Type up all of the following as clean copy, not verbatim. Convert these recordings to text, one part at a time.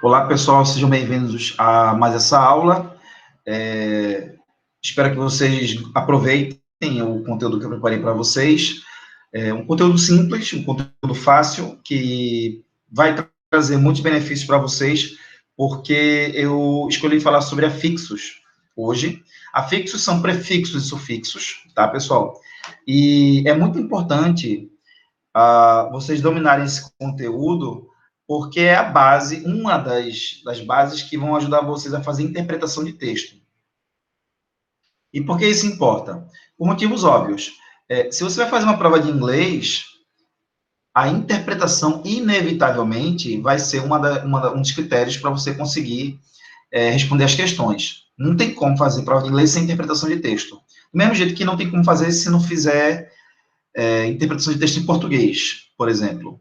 Olá, pessoal, sejam bem-vindos a mais essa aula. Espero que vocês aproveitem o conteúdo que eu preparei para vocês. É um conteúdo simples, um conteúdo fácil, que vai trazer muitos benefícios para vocês, porque eu escolhi falar sobre afixos hoje. Afixos são prefixos e sufixos, tá, pessoal? E é muito importante vocês dominarem esse conteúdo, porque é a base, uma das bases que vão ajudar vocês a fazer interpretação de texto. E por que isso importa? Por motivos óbvios. Se você vai fazer uma prova de inglês, a interpretação, inevitavelmente, vai ser um dos critérios para você conseguir responder as questões. Não tem como fazer prova de inglês sem interpretação de texto. Do mesmo jeito que não tem como fazer se não fizer interpretação de texto em português, por exemplo.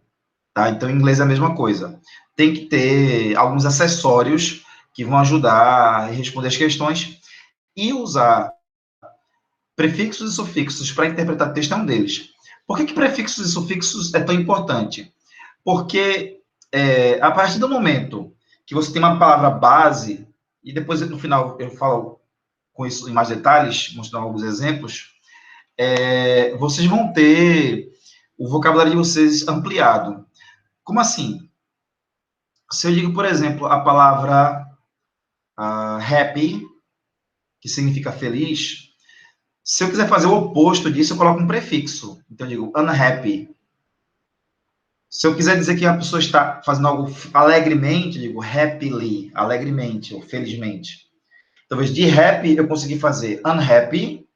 Tá? Então, em inglês é a mesma coisa. Tem que ter alguns acessórios que vão ajudar a responder as questões e usar prefixos e sufixos para interpretar texto é um deles. Por que prefixos e sufixos é tão importante? Porque a partir do momento que você tem uma palavra base, e depois no final eu falo com isso em mais detalhes, mostrando alguns exemplos, vocês vão ter o vocabulário de vocês ampliado. Como assim? Se eu digo, por exemplo, a palavra happy, que significa feliz, se eu quiser fazer o oposto disso, eu coloco um prefixo. Então, eu digo unhappy. Se eu quiser dizer que a pessoa está fazendo algo alegremente, eu digo happily, alegremente, ou felizmente. Talvez de happy eu consegui fazer unhappy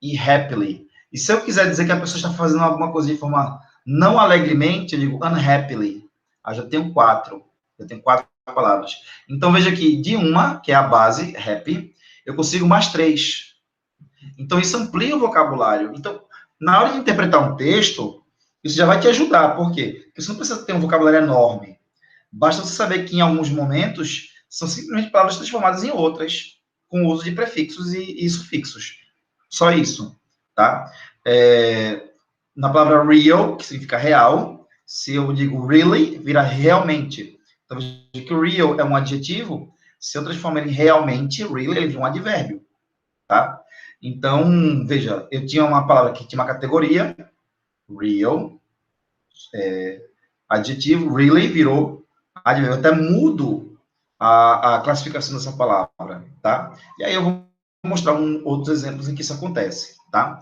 e happily. E se eu quiser dizer que a pessoa está fazendo alguma coisa de forma não alegremente, eu digo unhappily. Já tenho quatro. Eu tenho quatro palavras. Então, veja que de uma, que é a base, happy, eu consigo mais três. Então, isso amplia o vocabulário. Então, na hora de interpretar um texto, isso já vai te ajudar. Por quê? Porque você não precisa ter um vocabulário enorme. Basta você saber que, em alguns momentos, são simplesmente palavras transformadas em outras, com o uso de prefixos e sufixos. Só isso, tá? Na palavra real, que significa real, se eu digo really, vira realmente. Então, veja que o real é um adjetivo, se eu transformar ele em realmente, really, ele vira um advérbio, tá? Então, veja, eu tinha uma palavra que tinha uma categoria, real, adjetivo, really virou advérbio. Eu até mudo a classificação dessa palavra, tá? E aí eu vou mostrar outros exemplos em que isso acontece, tá?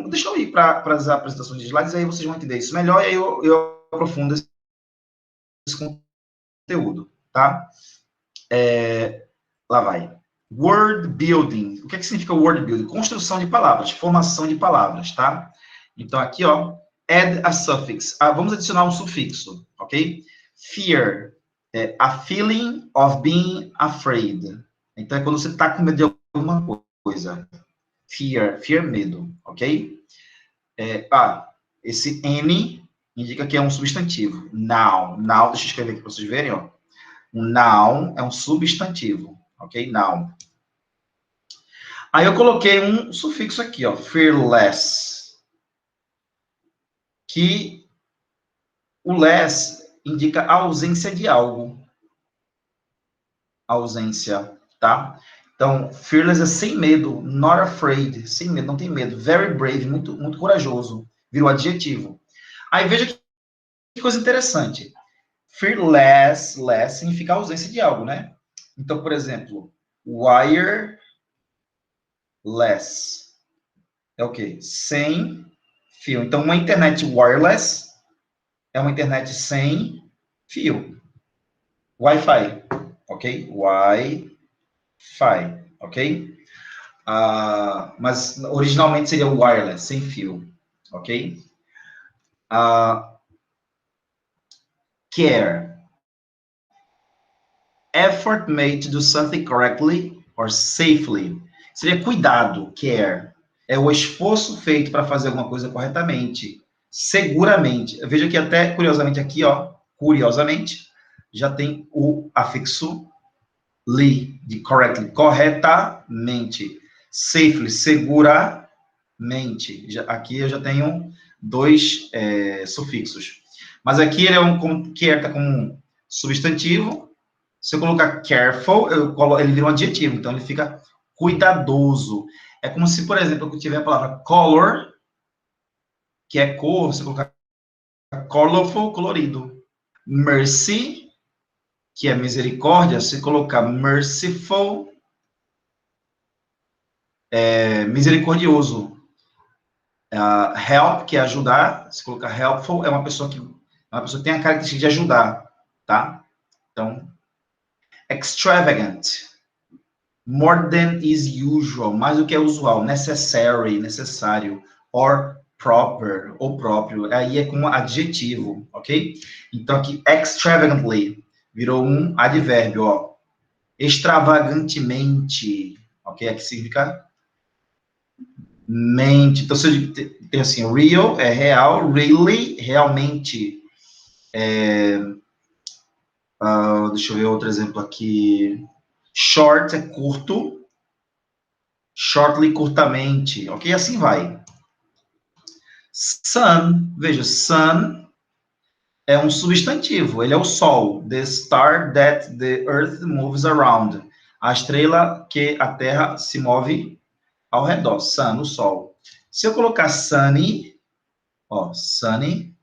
Deixa eu ir para as apresentações de slides, aí vocês vão entender isso melhor, e aí eu aprofundo esse conteúdo, tá? Lá vai. Word building. O que significa word building? Construção de palavras, formação de palavras, tá? Então, aqui, ó, add a suffix. Vamos adicionar um sufixo, ok? Fear. A feeling of being afraid. Então, é quando você está com medo de alguma coisa. Fear, medo, ok? Esse N indica que é um substantivo. Noun. Noun, deixa eu escrever aqui para vocês verem, ó. Um noun é um substantivo, ok? Noun. Aí eu coloquei um sufixo aqui, ó, fearless, que o less indica a ausência de algo. Ausência, tá? Então, fearless é sem medo, not afraid, sem medo, não tem medo. Very brave, muito, muito corajoso, virou adjetivo. Aí veja que coisa interessante. Fearless, less, significa ausência de algo, né? Então, por exemplo, wireless é o quê? Sem fio. Então, uma internet wireless é uma internet sem fio. Wi-Fi, ok? Wi-Fi, ok? Mas originalmente seria wireless, sem fio, ok? Care. Effort made to do something correctly or safely. Seria cuidado, care. É o esforço feito para fazer alguma coisa corretamente, seguramente. Veja que até, curiosamente, aqui, ó, curiosamente, já tem o afixo li, de correctly, corretamente. Safely, seguramente. Aqui eu já tenho dois sufixos. Mas aqui ele é care tá como um substantivo. Se eu colocar careful, ele vira um adjetivo, então ele fica cuidadoso. É como se, por exemplo, eu tiver a palavra color, que é cor, se eu colocar colorful, colorido. Mercy, que é misericórdia, se colocar merciful, é misericordioso. Help, que é ajudar, se colocar helpful, é uma pessoa que tem a característica de ajudar, tá? Então, extravagant, more than is usual, mais do que é usual, necessary, necessário, or proper, ou próprio, aí é com adjetivo, ok? Então, aqui, extravagantly, virou um advérbio, ó. Extravagantemente, ok? Aqui significa mente. Então, você tem assim, real é real, really, realmente. Deixa eu ver outro exemplo aqui. Short é curto, shortly, curtamente, ok? Assim vai. Sun, veja, sun é um substantivo, ele é o sol. The star that the earth moves around. A estrela que a Terra se move ao redor. Sun, o sol. Se eu colocar sunny, ó, sunny,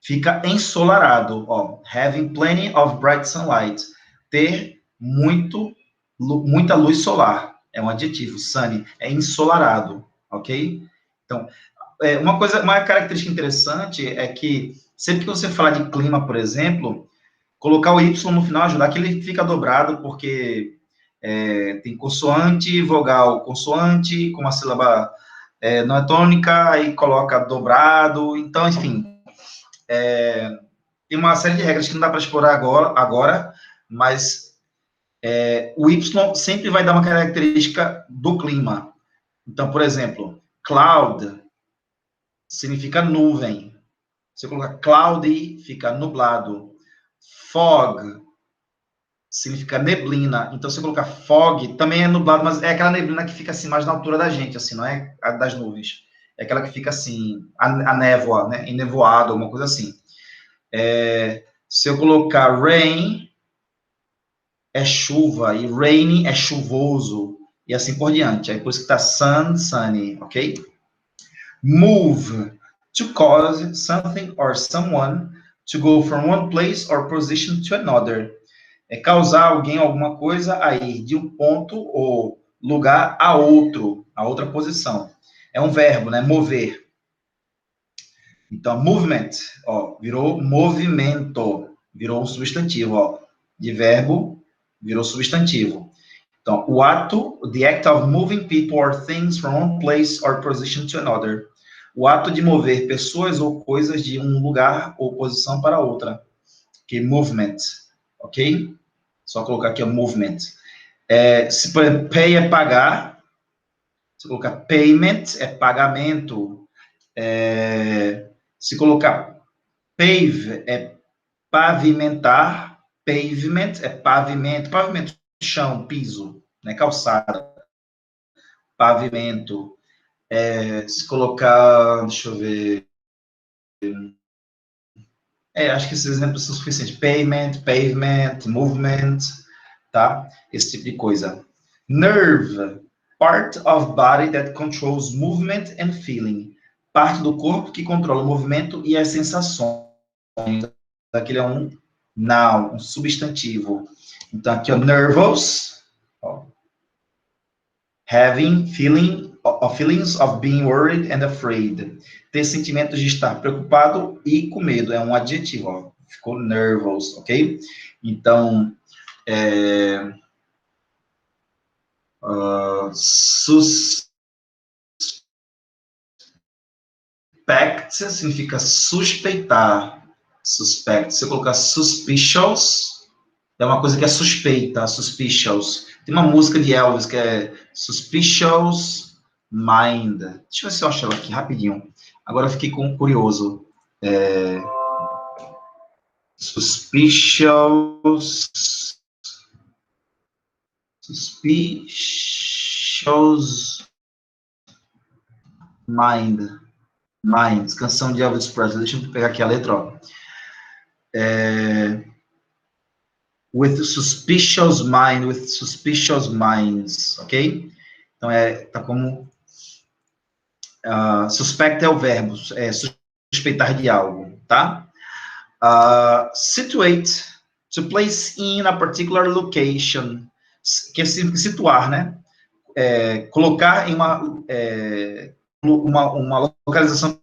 fica ensolarado, ó. Having plenty of bright sunlight. Ter muita luz solar. É um adjetivo, sunny, é ensolarado, ok? Então, uma característica interessante é que sempre que você falar de clima, por exemplo, colocar o Y no final ajuda, que ele fica dobrado, porque tem consoante, vogal, consoante, com uma sílaba não é tônica, aí coloca dobrado, então, enfim, tem uma série de regras que não dá para explorar agora, mas o Y sempre vai dar uma característica do clima. Então, por exemplo, cloud significa nuvem. Se eu colocar cloudy, fica nublado. Fog significa neblina. Então, se eu colocar fog, também é nublado, mas é aquela neblina que fica assim, mais na altura da gente, assim, não é a das nuvens. É aquela que fica assim, a névoa, né? Enevoado, alguma coisa assim. Se eu colocar rain, é chuva, e rainy é chuvoso, e assim por diante. Aí por isso que tá sun, sunny, ok? Move, to cause something or someone to go from one place or position to another. É causar alguém alguma coisa a ir de um ponto ou lugar a outra posição. É um verbo, né? Mover. Então, movement, ó, virou movimento, virou um substantivo, ó. De verbo, virou substantivo. Então, o ato, the act of moving people or things from one place or position to another. O ato de mover pessoas ou coisas de um lugar ou posição para outra. Que movement, ok? Só colocar aqui o movement. Se por exemplo, pay é pagar, se colocar payment é pagamento. Se colocar pave é pavimentar, pavement é pavimento, pavimento, chão, piso, né, calçada, pavimento. Se colocar, deixa eu ver, acho que esses exemplos são suficientes. Payment, pavement, movement, tá? Esse tipo de coisa. Nerve, part of body that controls movement and feeling. Parte do corpo que controla o movimento e as sensações. Aquele é um noun, um substantivo. Então, aqui, ó, nervous, ó, having feelings of being worried and afraid. Ter sentimentos de estar preocupado e com medo. É um adjetivo, ó. Ficou nervous, ok? Então, suspect significa suspeitar. Suspect. Se eu colocar suspicious, é uma coisa que é suspeita, suspicious. Tem uma música de Elvis que é Suspicious Mind. Deixa eu ver se eu acho ela aqui rapidinho. Agora eu fiquei curioso. Suspicious Mind. Minds, canção de Elvis Presley. Deixa eu pegar aqui a letra, ó. with suspicious minds, ok? Então, tá como... suspect é o verbo, suspeitar de algo, tá? Situate, to place in a particular location, que é situar, né? Colocar em uma localização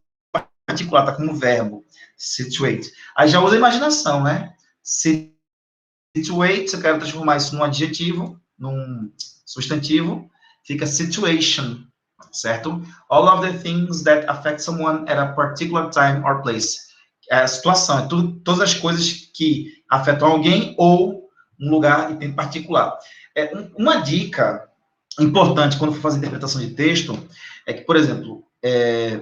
particular, tá como verbo, situate. Aí já usa a imaginação, né? Situate, eu quero transformar isso num adjetivo, num substantivo, fica situation, certo? All of the things that affect someone at a particular time or place. A situação, todas as coisas que afetam alguém ou um lugar em particular. Uma dica importante quando for fazer interpretação de texto é que, por exemplo,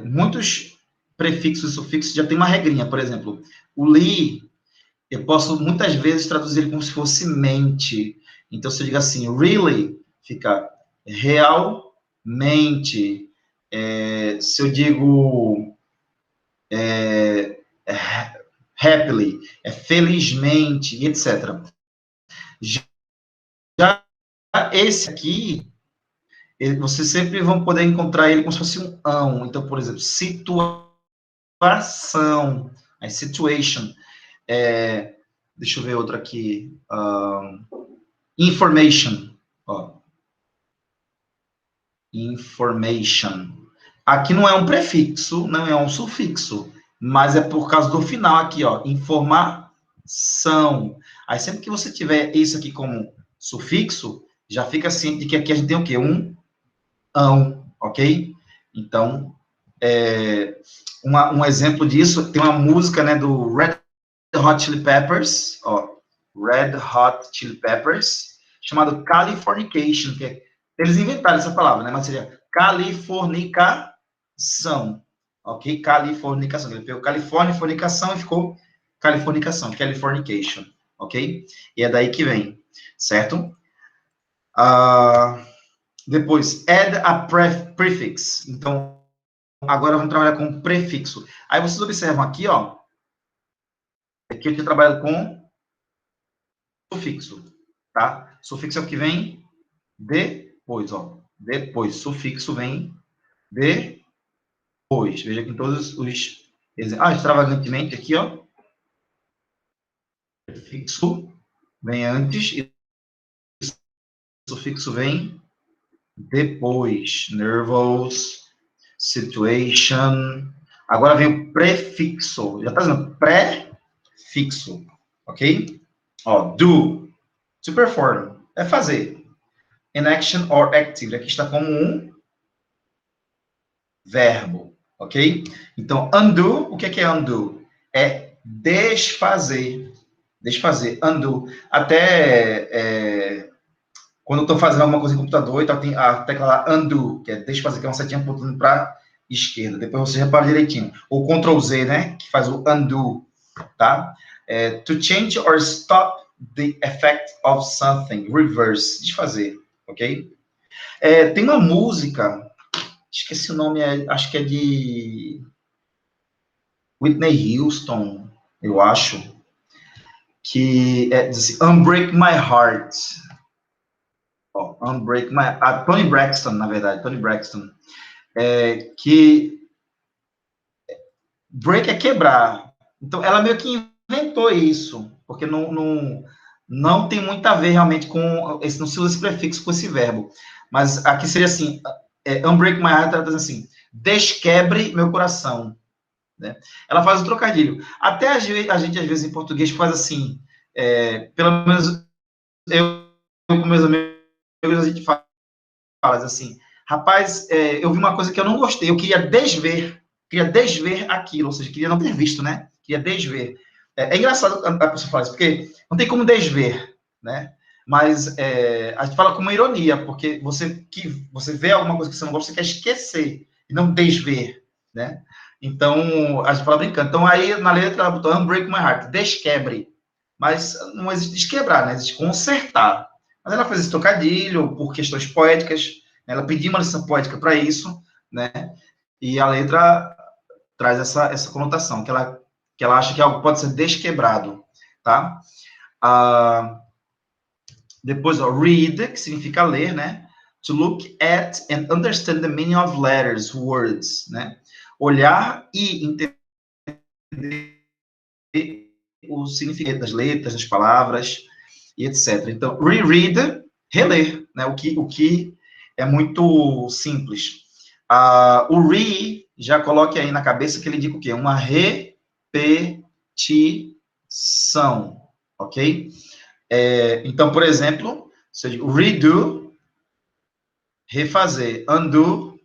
muitos prefixos e sufixos já tem uma regrinha. Por exemplo, o li, eu posso muitas vezes traduzir ele como se fosse mente. Então, se eu digo assim, really, fica realmente. Se eu digo happily, felizmente, etc. Já esse aqui, vocês sempre vão poder encontrar ele como se fosse um ão. Então, por exemplo, situação, situation. Deixa eu ver outro aqui. Information. Information. Aqui não é um prefixo, não é um sufixo, mas é por causa do final aqui, ó. Informação. Aí sempre que você tiver isso aqui como sufixo, já fica assim de que aqui a gente tem o quê? Um ão, ok? Então, um exemplo disso, tem uma música, né, do Red Hot Chili Peppers, Red Hot Chili Peppers, chamado Californication, que eles inventaram essa palavra, né, mas seria californicação, ok? Californicação, ele pegou Califórnia, fornicação e ficou californicação, Californication, ok? E é daí que vem, certo? Depois, add a prefix, então, agora vamos trabalhar com prefixo. Aí vocês observam aqui, ó, aqui eu tinha trabalhado com sufixo, tá? Sufixo é o que vem depois, ó. Depois, sufixo vem depois. Veja que em todos os exemplos. Extravagantemente aqui, ó. Prefixo vem antes e sufixo vem depois. Nervous, situation. Agora vem o prefixo. Já está dizendo prefixo, ok? Ó, do, to perform, é fazer. An action or activity. Aqui está como um verbo, ok? Então, undo, o que é undo? É desfazer. Desfazer, undo. Até quando eu estou fazendo alguma coisa em computador, então tem a tecla lá, undo, que é desfazer, que é uma setinha apontando para a esquerda. Depois você repara direitinho. Ou Ctrl Z, né? Que faz o undo, tá? To change or stop the effect of something. Reverse, desfazer, ok? Tem uma música, esqueci o nome, acho que é de Whitney Houston, eu acho, que diz assim, Unbreak My Heart. Unbreak My... Tony Braxton, na verdade, Tony Braxton. Que break é quebrar. Então, ela meio que inventou isso, porque não tem muito a ver realmente com... Não se usa esse prefixo com esse verbo. Mas aqui seria assim, Unbreak My Heart, ela diz assim, desquebre meu coração. Né? Ela faz o trocadilho. Até a gente, às vezes, em português, faz assim, pelo menos eu com meus amigos, a gente fala assim, rapaz, eu vi uma coisa que eu não gostei, eu queria desver aquilo, ou seja, queria não ter visto, né? Queria desver. É engraçado a pessoa falar isso, porque não tem como desver, né? Mas a gente fala com uma ironia, porque você vê alguma coisa que você não gosta, você quer esquecer, e não desver, né? Então, a gente fala brincando. Então, aí, na letra, ela botou Unbreak My Heart, desquebre. Mas não existe desquebrar, né? Existe consertar. Mas ela fez esse trocadilho por questões poéticas, né? Ela pediu uma licença poética para isso, né? E a letra traz essa conotação, que ela que ela acha que algo pode ser desquebrado, tá? Depois, ó, read, que significa ler, né? To look at and understand the meaning of letters, words, né? Olhar e entender o significado das letras, das palavras, e etc. Então, reread, reler, né? O que é muito simples. O re, já coloque aí na cabeça que ele indica o quê? Uma repetição, ok? Então, por exemplo, redo, refazer, undo,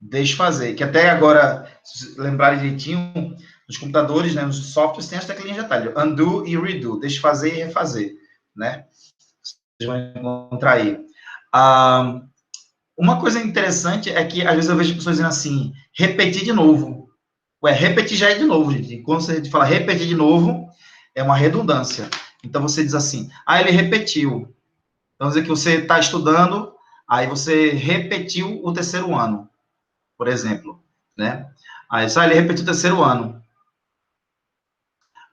desfazer, que até agora, se lembrarem direitinho, nos computadores, né, nos softwares, tem as teclinhas de atalho, undo e redo, desfazer e refazer, né? Vocês vão encontrar aí. Uma coisa interessante é que, às vezes, eu vejo pessoas dizendo assim, repetir de novo. Ué, repetir já é de novo, gente. E quando você fala repetir de novo, é uma redundância. Então, você diz assim, ele repetiu. Vamos dizer que você está estudando, aí você repetiu o terceiro ano, por exemplo, né? Aí só ele repetiu o terceiro ano.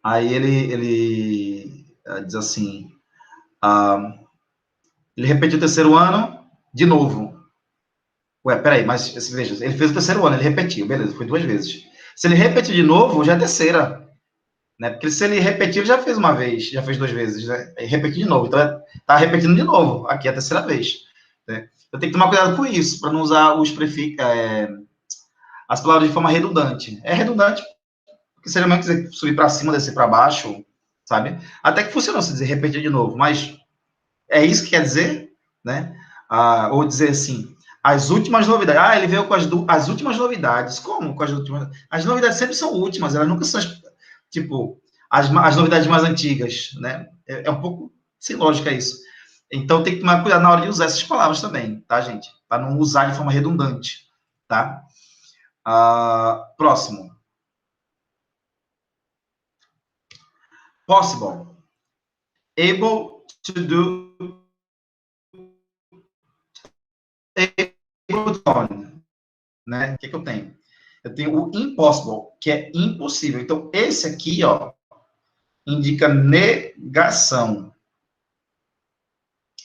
Aí ele diz assim, ele repetiu o terceiro ano de novo. Ué, peraí, mas veja, ele fez o terceiro ano, ele repetiu, beleza, foi 2 vezes. Se ele repetir de novo, já é terceira, né? Porque se ele repetir, ele já fez uma vez, já fez 2 vezes, né? Aí repetir de novo, então tá repetindo de novo, aqui é a terceira vez, né? Eu tenho que tomar cuidado com isso, para não usar os prefixos, as palavras de forma redundante. É redundante, porque se ele quiser subir para cima, descer para baixo, sabe? Até que funcionou se dizer repetir de novo, mas é isso que quer dizer, né? Ou dizer assim, as últimas novidades. Ele veio com as últimas novidades. Como com as últimas? As novidades sempre são últimas, elas nunca são, tipo, as novidades mais antigas, né? É um pouco sem lógica isso. Então, tem que tomar cuidado na hora de usar essas palavras também, tá, gente? Para não usar de forma redundante, tá? Próximo. Possible. Able to do. Able to, né? O que eu tenho? Eu tenho o impossible, que é impossível. Então, esse aqui, ó, indica negação.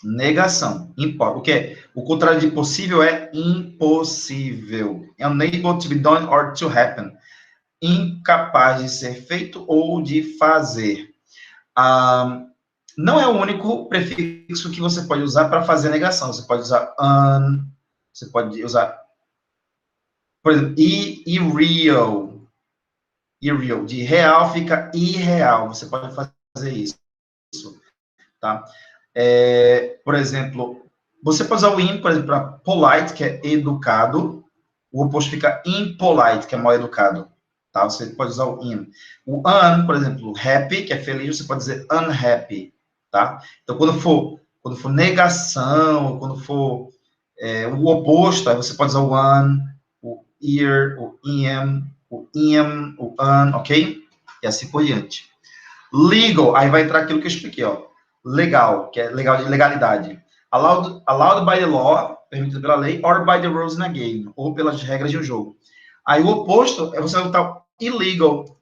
Negação. O que é? O contrário de possível é impossível. Unable to be done or to happen. Incapaz de ser feito ou de fazer. Não é o único prefixo que você pode usar para fazer negação. Você pode usar você pode usar, por exemplo, irreal. Irreal. De real fica irreal. Você pode fazer isso, tá? Por exemplo, você pode usar o in, por exemplo, para polite, que é educado. O oposto fica impolite, que é mal educado. Tá? Você pode usar o in. O por exemplo, happy, que é feliz, você pode dizer unhappy. Tá? Então, quando for negação, quando for o oposto, aí você pode usar o ear, o im, o ok? E assim por diante. Legal, aí vai entrar aquilo que eu expliquei, ó. Legal, que é legal de legalidade. Allowed by the law, permitido pela lei, or by the rules in a game, ou pelas regras de um jogo. Aí o oposto é você botar illegal,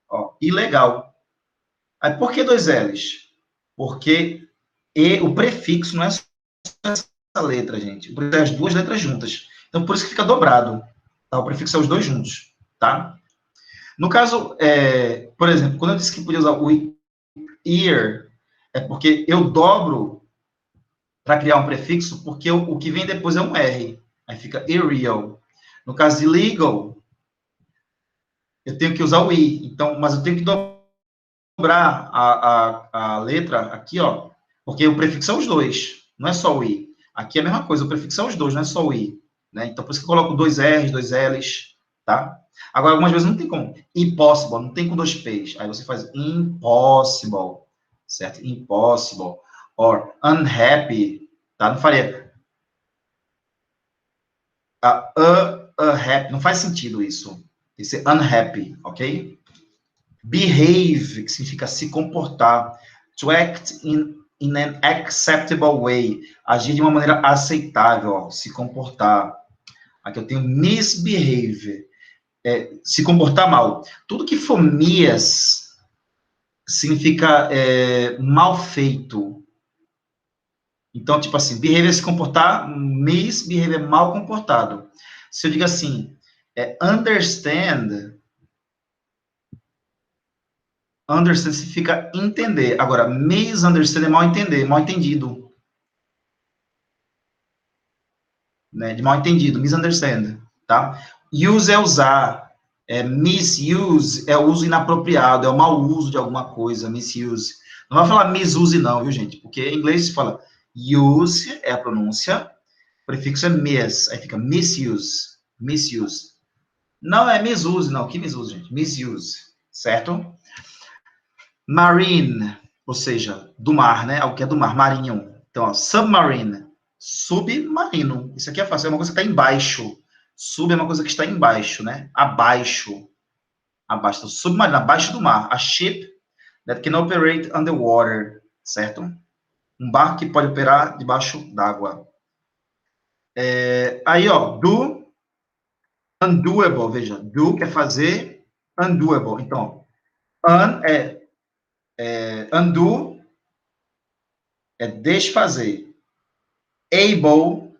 ó, ilegal. Aí por que 2 L's? Porque o prefixo não é só essa letra, gente. É as 2 letras juntas. Então por isso que fica dobrado. Tá? O prefixo é os 2 juntos, tá? No caso, por exemplo, quando eu disse que podia usar o ear, é porque eu dobro para criar um prefixo, porque o que vem depois é um R. Aí fica irreal. No caso de legal, eu tenho que usar o I. Então, mas eu tenho que dobrar a letra aqui, ó, porque o prefixo são os 2, não é só o I. Aqui é a mesma coisa, o prefixo são os 2, não é só o I. Né? Então, por isso que eu coloco 2 R's, 2 L's, tá? Agora, algumas vezes não tem como. Impossible, não tem com 2 P's. Aí você faz impossible, certo? Impossible. Or unhappy, tá? Não faria happy, não faz sentido isso. Tem que ser unhappy, ok? Behave, que significa se comportar. To act in an acceptable way. Agir de uma maneira aceitável, ó, se comportar. Aqui eu tenho misbehave. se comportar mal. Tudo que for miss significa mal feito. Então, tipo assim, behavior é se comportar, misbehavior é mal comportado. Se eu digo assim, understand significa entender. Agora, misunderstand é mal entender, mal entendido. Né? De mal entendido, misunderstand, tá? Use é usar. Misuse é o uso inapropriado, é o mau uso de alguma coisa, misuse. Não vai falar misuse não, viu, gente? Porque em inglês se fala use, é a pronúncia, o prefixo é miss, aí fica misuse, misuse. Não é misuse, não. Que misuse, gente? Misuse, certo? Marine, ou seja, do mar, né? O que é do mar, marinho. Então, ó, submarine, submarino. Isso aqui é fácil, é uma coisa que está embaixo. Sub é uma coisa que está embaixo, né? Abaixo. Abaixo. Então, submarino, abaixo do mar. A ship that can operate underwater, certo? Um barco que pode operar debaixo d'água. Aí, ó, do, undoable, veja. Do quer fazer, undoable. Então, un undo é desfazer. Able,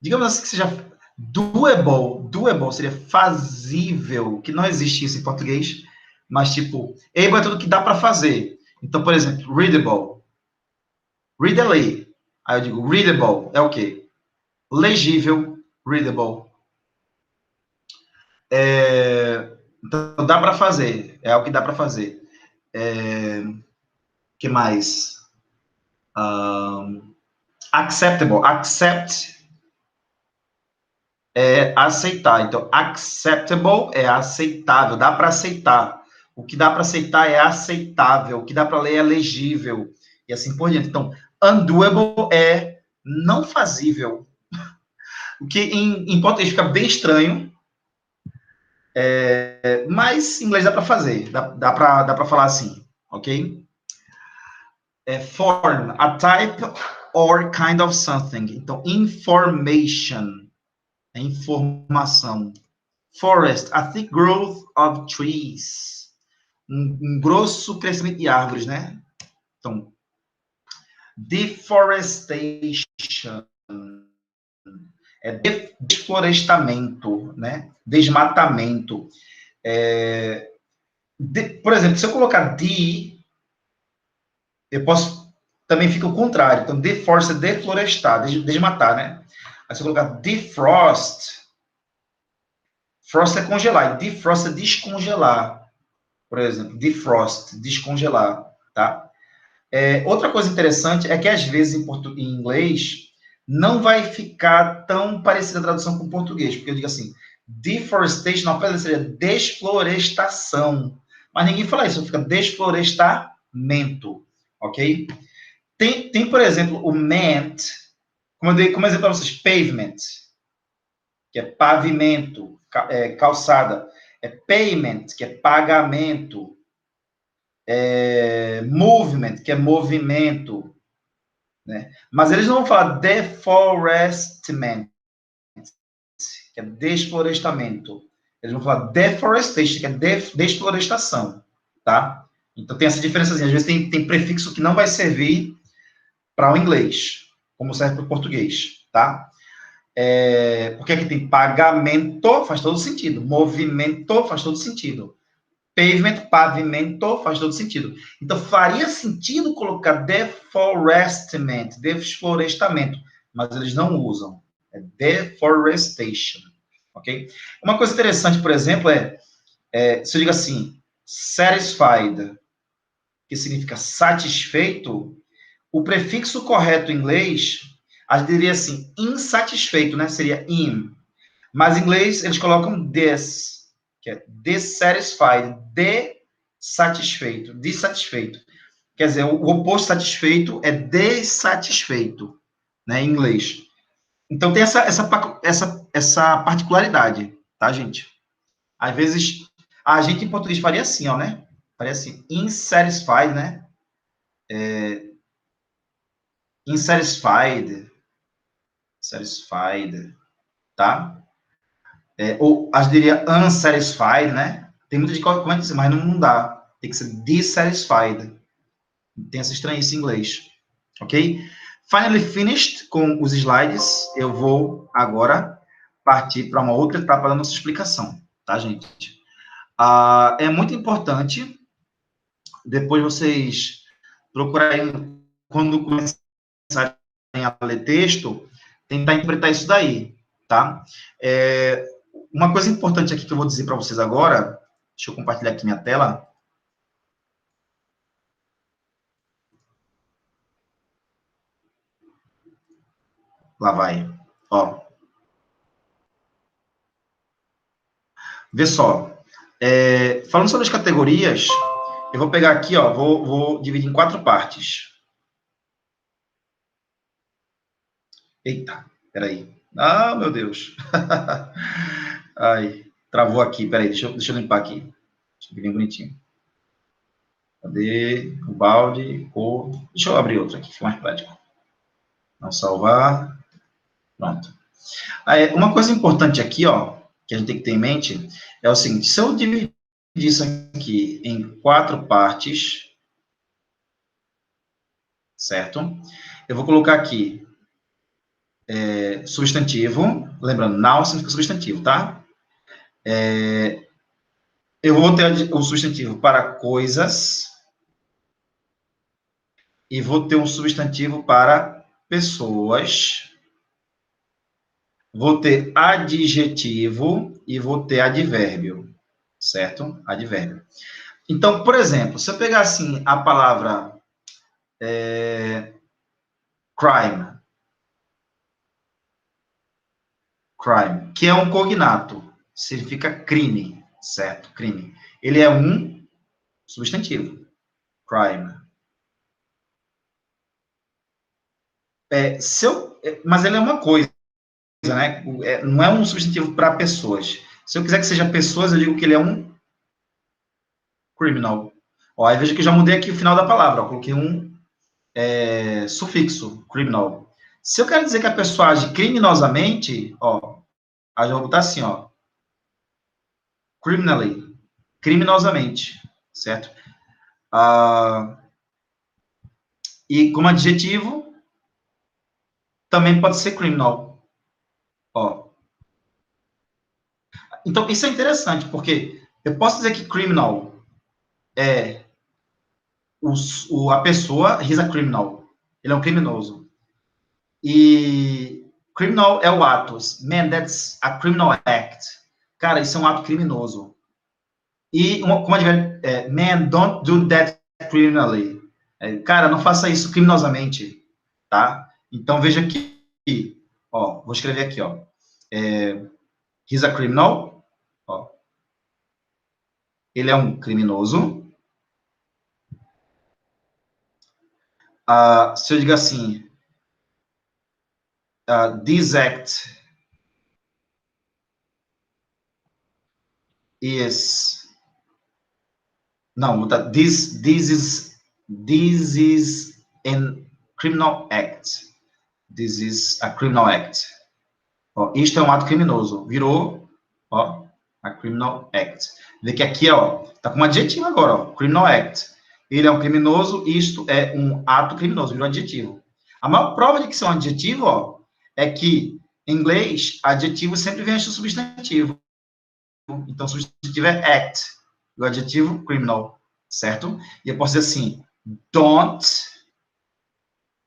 digamos assim que seja doable. Doable seria fazível, que não existe isso em português, mas tipo, able é tudo que dá para fazer. Então, por exemplo, readable. Readily. Aí eu digo readable é o quê? Legível, readable. Então, dá para fazer. É o que dá para fazer. Que mais? Acceptable. Accept é aceitar. Então, acceptable é aceitável, dá para aceitar. O que dá para aceitar é aceitável, o que dá para ler é legível, e assim por diante. Então, undoable é não fazível. O que em português fica bem estranho, mas em inglês dá para fazer, dá para falar assim, ok? Form, a type or kind of something. Então, information é informação. Forest, a thick growth of trees. Um grosso crescimento de árvores, né? Então, deforestation é desflorestamento, né? Desmatamento. Por exemplo, se eu colocar eu posso também fica o contrário. Então, deforest é deflorestar, desmatar, né? Aí se eu colocar defrost, frost é congelar, e defrost é descongelar. Por exemplo, defrost, descongelar, tá? Outra coisa interessante é que, às vezes, em inglês, não vai ficar tão parecida a tradução com o português, porque eu digo assim, deforestation, ao pé seria desflorestação, mas ninguém fala isso, fica desflorestamento, ok? Tem por exemplo, o ment, como eu dei como exemplo para vocês, pavement, que é pavimento, calçada, payment, que é pagamento, movement, que é movimento, né? Mas eles não vão falar deforestment, que é desflorestamento. Eles vão falar deforestation, que é desflorestação, tá? Então tem essa diferençazinha. Às vezes tem prefixo que não vai servir para o inglês, como serve para o português, tá? Porque aqui tem pagamento, faz todo sentido. Movimento faz todo sentido. Pavement, pavimento, faz todo sentido. Então, faria sentido colocar deforestment, desflorestamento, mas eles não usam. É deforestation, ok? Uma coisa interessante, por exemplo, se eu digo assim, satisfied, que significa satisfeito, o prefixo correto em inglês, a gente diria assim, insatisfeito, né? Seria in. Mas em inglês, eles colocam this, que é dissatisfied, dissatisfeito. Quer dizer, o oposto satisfeito é desatisfeito, né, em inglês. Então tem essa particularidade, tá, gente? Às vezes, a gente em português faria assim, ó, né? Faria assim, insatisfied, né? Insatisfied, satisfied, tá? ou a gente diria unsatisfied, né? Tem muita gente que comenta assim, mas não dá. Tem que ser dissatisfied. Tem essa estranhice em inglês. Ok? Finally finished com os slides. Eu vou agora partir para uma outra etapa da nossa explicação. Tá, gente? É muito importante, depois vocês procurarem, quando começarem a ler texto, tentar interpretar isso daí, tá? Uma coisa importante aqui que eu vou dizer para vocês agora, deixa eu compartilhar aqui minha tela. Lá vai. Ó. Vê só. Falando sobre as categorias, eu vou pegar aqui, ó, vou dividir em 4 partes. Eita, peraí. Ah, meu Deus. Ai, travou aqui, peraí, deixa eu limpar aqui. Deixa eu ver bem bonitinho. Cadê? O balde, cor. Deixa eu abrir outro aqui, fica mais prático. Não salvar. Pronto. Uma coisa importante aqui, ó, que a gente tem que ter em mente, é o seguinte: se eu dividir isso aqui em 4 partes, certo? Eu vou colocar aqui substantivo, lembrando, noun significa substantivo, tá? Eu vou ter o substantivo para coisas e vou ter um substantivo para pessoas. Vou ter adjetivo e vou ter advérbio, certo? Advérbio. Então, por exemplo, se eu pegar assim a palavra crime, crime, que é um cognato, significa crime, certo? Crime. Ele é um substantivo, crime. Mas ele é uma coisa, né? Não é um substantivo para pessoas. Se eu quiser que seja pessoas, eu digo que ele é um criminal. Ó, aí veja que eu já mudei aqui o final da palavra, ó, coloquei um sufixo, criminal. Se eu quero dizer que a pessoa age criminosamente, ó, aí eu vou botar assim, ó, criminally, criminosamente, certo? E como adjetivo, também pode ser criminal, ó. Então, isso é interessante, porque eu posso dizer que criminal é a pessoa, he's a criminal, ele é um criminoso. E criminal é o ato. Man, that's a criminal act. Cara, isso é um ato criminoso. E, como advérbio, man, don't do that criminally. Cara, não faça isso criminosamente, tá? Então, veja aqui, ó, vou escrever aqui, ó. He's a criminal, ó. Ele é um criminoso. Se eu digo assim, this act is... Não, this is an criminal act. This is a criminal act. Ó, isto é um ato criminoso. Virou, ó, a criminal act. Vê que aqui, ó, tá com um adjetivo agora, ó, criminal act. Ele é um criminoso, isto é um ato criminoso, virou adjetivo. A maior prova de que isso é um adjetivo, ó, é que, em inglês, adjetivo sempre vem antes do substantivo. Então, o substantivo é act. E o adjetivo, criminal, certo? E eu posso dizer assim, don't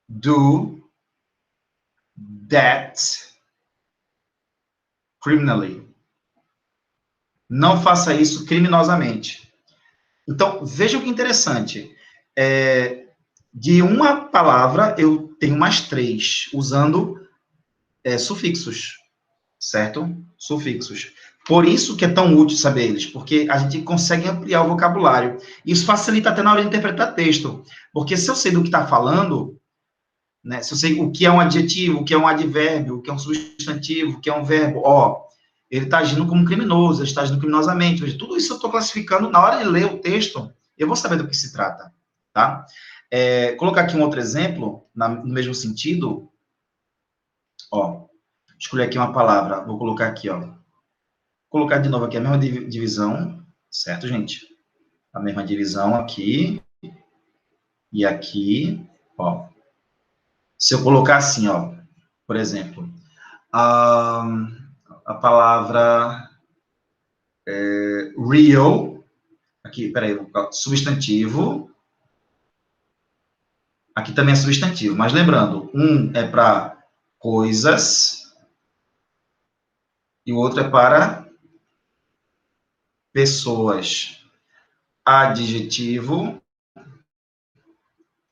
do that criminally. Não faça isso criminosamente. Então, veja que interessante. De uma palavra, eu tenho mais 3, usando sufixos, certo? Sufixos. Por isso que é tão útil saber eles, porque a gente consegue ampliar o vocabulário. Isso facilita até na hora de interpretar texto. Porque se eu sei do que está falando, né, se eu sei o que é um adjetivo, o que é um advérbio, o que é um substantivo, o que é um verbo, ó, ele está agindo como um criminoso, ele está agindo criminosamente. Veja, tudo isso eu estou classificando na hora de ler o texto, eu vou saber do que se trata, tá? Colocar aqui um outro exemplo, no mesmo sentido, ó, escolher aqui uma palavra, vou colocar aqui, ó, colocar de novo aqui a mesma divisão, certo, gente? A mesma divisão aqui e aqui, ó. Se eu colocar assim, ó, por exemplo, a palavra real, aqui, peraí, substantivo, aqui também é substantivo, mas lembrando, um é para coisas e o outro é para pessoas. Adjetivo,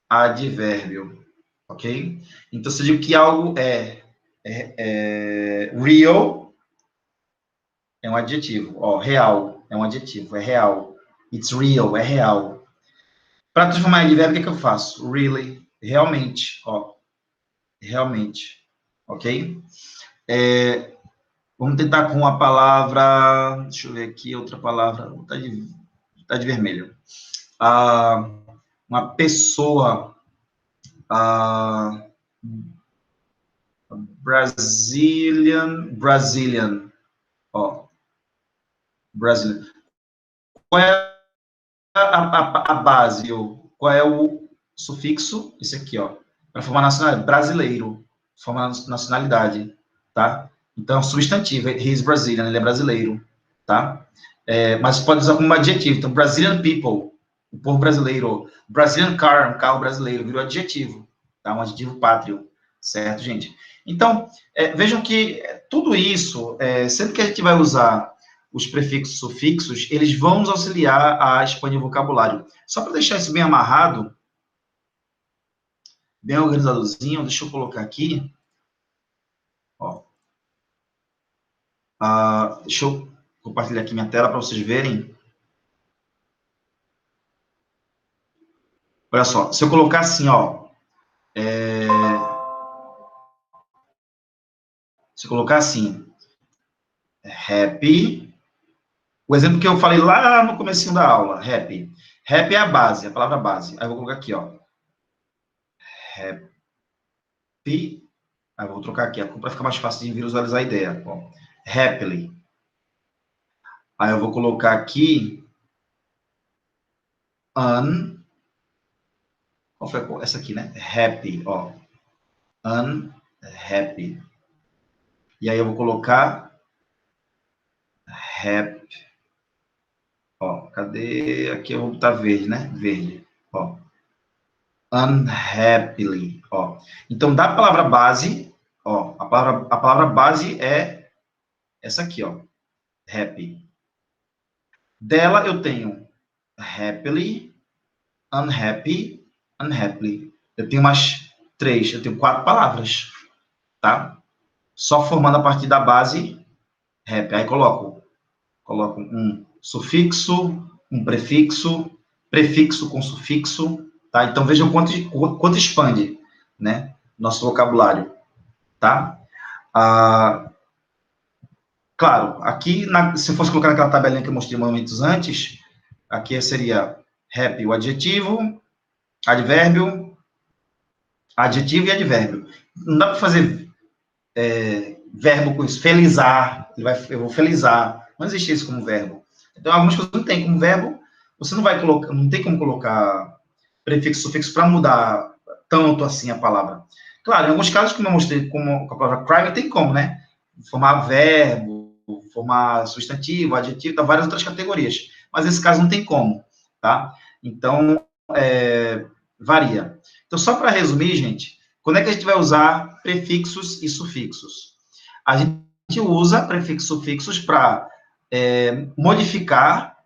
advérbio, ok? Então, se eu digo que algo é real, é um adjetivo. Ó, real é um adjetivo, é real. It's real, é real. Para transformar em advérbio, o que eu faço? Really, realmente, ó. Realmente, ok? Vamos tentar com a palavra, deixa eu ver aqui, outra palavra, tá de vermelho. Uma pessoa, Brazilian, ó, Brazilian. Qual é a base? Qual é o sufixo? Esse aqui, ó, para formar nacionalidade, brasileiro, formar nacionalidade, tá? Então, substantivo, he is Brazilian, ele é brasileiro, tá? Mas pode usar como adjetivo, então, Brazilian people, o povo brasileiro, Brazilian car, um carro brasileiro, virou adjetivo, tá? Um adjetivo pátrio, certo, gente? Então, vejam que tudo isso, sempre que a gente vai usar os prefixos, sufixos, eles vão nos auxiliar a expandir o vocabulário. Só para deixar isso bem amarrado, bem organizadorzinho, deixa eu colocar aqui. Ó. Deixa eu compartilhar aqui minha tela para vocês verem. Olha só, se eu colocar assim, ó. Se eu colocar assim, happy. O exemplo que eu falei lá no comecinho da aula, happy. Happy é a base, a palavra base. Aí eu vou colocar aqui, ó. Happy. Aí eu vou trocar aqui, para ficar mais fácil de visualizar a ideia. Ó. Happily. Aí eu vou colocar aqui qual foi essa aqui, né? Happy, ó. Unhappy. E aí eu vou colocar happy. Ó, cadê? Aqui eu vou botar verde, né? Verde. Ó. Unhappily. Ó. Então, da palavra base, ó, a palavra base é essa aqui, ó. Happy. Dela eu tenho happily, unhappy, unhappily. Eu tenho mais 3, eu tenho 4 palavras, tá? Só formando a partir da base happy. Aí coloco um sufixo, um prefixo, prefixo com sufixo, tá? Então vejam quanto expande, né? Nosso vocabulário, tá? Claro, aqui, se eu fosse colocar naquela tabelinha que eu mostrei momentos antes, aqui seria happy o adjetivo, advérbio, adjetivo e advérbio. Não dá para fazer verbo com isso, felizar, eu vou felizar. Não existe isso como verbo. Então, algumas coisas não tem como verbo, você não vai colocar, não tem como colocar prefixo, sufixo para mudar tanto assim a palavra. Claro, em alguns casos, como eu mostrei como a palavra crime, tem como, né? Formar verbo, formar substantivo, adjetivo, tá, várias outras categorias. Mas nesse caso não tem como, tá? Então, varia. Então, só para resumir, gente, quando é que a gente vai usar prefixos e sufixos? A gente usa prefixos e sufixos para modificar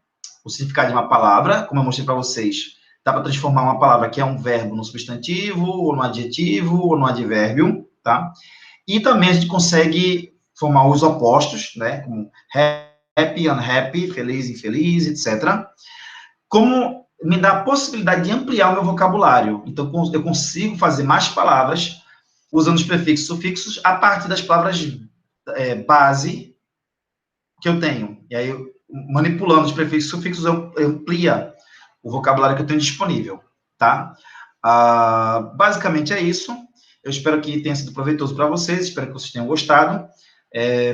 o significado de uma palavra, como eu mostrei para vocês. Dá para transformar uma palavra que é um verbo no substantivo, ou no adjetivo, ou no advérbio, tá? E também a gente consegue formar os opostos, né? Como happy, unhappy, feliz, infeliz, etc. Como me dá a possibilidade de ampliar o meu vocabulário. Então, eu consigo fazer mais palavras usando os prefixos e sufixos a partir das palavras base que eu tenho. E aí, manipulando os prefixos e sufixos, eu amplia o vocabulário que eu tenho disponível, tá? Basicamente é isso. Eu espero que tenha sido proveitoso para vocês, espero que vocês tenham gostado.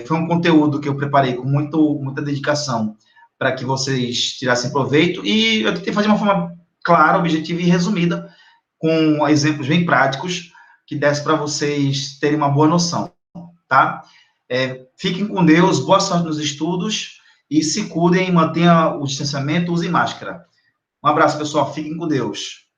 Foi um conteúdo que eu preparei com muita dedicação para que vocês tirassem proveito, e eu tentei fazer de uma forma clara, objetiva e resumida, com exemplos bem práticos, que desse para vocês terem uma boa noção, tá? Fiquem com Deus, boa sorte nos estudos, e se cuidem, mantenham o distanciamento, usem máscara. Um abraço, pessoal, fiquem com Deus.